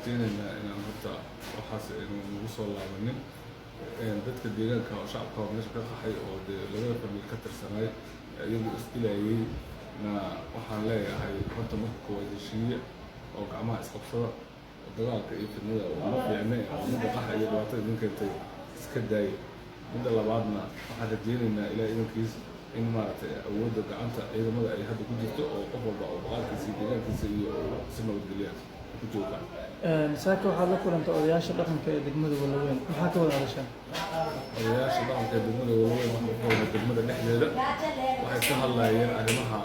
rajaynaynaa inaan horta waxaas aynu nagu soo laabanin dadka deegaanka oo shacabka oo meesha ka qaxay oo dee labada famil ka tirsanay iyagu isdilayay na waxaan leeyahay horta marka koowaad heshiiye oo gacmaha isqabsada oo dagaalka iyo fidnada oo ma fiicnay oo midda qaxa iyo dhibaatada idin keentay iska daayay midda labaadna waxaan rajaynaynaa ilaa idankiis in maaragtay awoodda gacanta ciidamada ay hadda ku jirto oo qof walba oo baqaalkiisa iyo deegaankiisa iyo si nabadgelya ku joogaan saaka waxaad la kulantay odayaasha dhaqanka ee degmada Walaweyn maxaa ka wada hadashaan odayaasha dhaqanka ee degmada Walaweyn waxaa ku wada degmada dhexdeeda waxay ka hadlayeen arrimaha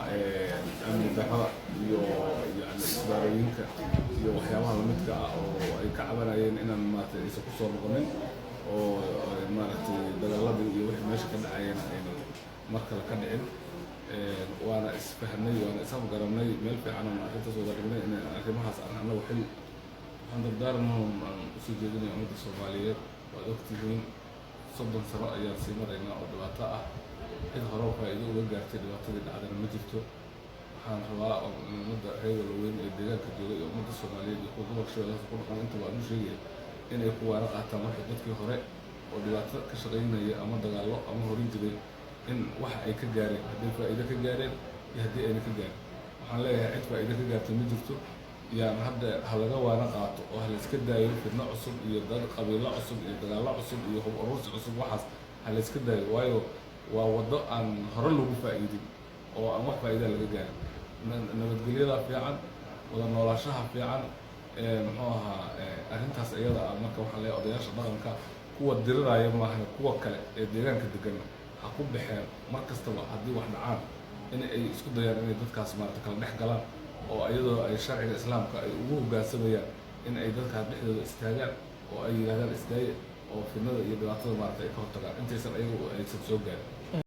amni darrada iyo yani isbaarooyinka iyo waxyaabaha lamidka ah oo ay ka cabanayeen inaan maaragtay aysan ku soo noqonin oo maaragtay dagaaladii iyo wixii meesha ka dhacayeen ayna mar kale ka dhicin waana isfahnay waana isafgaranay meel fiican aan arrintaas wada dhignay in arrimahaas aan annagu xil waxaan dardaarnaa aan usoo jeedinaya ummadda Soomaaliyeed waad ogtihiin 30 sano ayaan sii maraynaa oo dhibaato ah cid hore faa'iido uga gaartay dhibaatadii dhacdana ma jirto waxaan rabaa ummadda reer Walaweyn ee deegaanka jooga iyo ummadda Soomaaliyeed iyo kuwa gobolka Shabeellaha ku dhaqan inta waan u sheegaya in ay ku waara qaataan wixii dadkii hore oo dhibaato ka shaqaynaya ama dagaallo ama horin jiray in waxa ay ka gaareen haddii faa'iido ka gaareen iyo haddii ayna ka gaarin waxaan leeyahay cid faa'iido ka gaartay ma jirto yaan hadda ha laga waana qaato oo ha la iska daayo fidno cusub iyo dad qabiilo cusub iyo dagaallo cusub iyo hub urursi cusub waxaas ha la iska daayo waayo waa waddo aan hore lagu faa'iidin oo aan wax faa'iida laga gaarin nabadgelyada fiican wada noolaashaha fiican muxuu ahaa arrintaas iyada ah marka waxaan leeyahay odayaasha dhaqanka kuwa diriraya maahan kuwa kale ee deegaanka degan ha ku baxeen mar kastaba haddii wax dhacaan in ay isku dayaan inay dadkaas maaragtay kala dhex galaan oo iyadoo ay sharciga islaamka ay ugu hoggaansamayaan in ay dadkaas dhexdooda istaagaan oo ay yidhahdaan isdaaye oo fidnada iyo dhibaatada maaragtay ay ka hortagaan intaysan ayagu aysan soo gaarin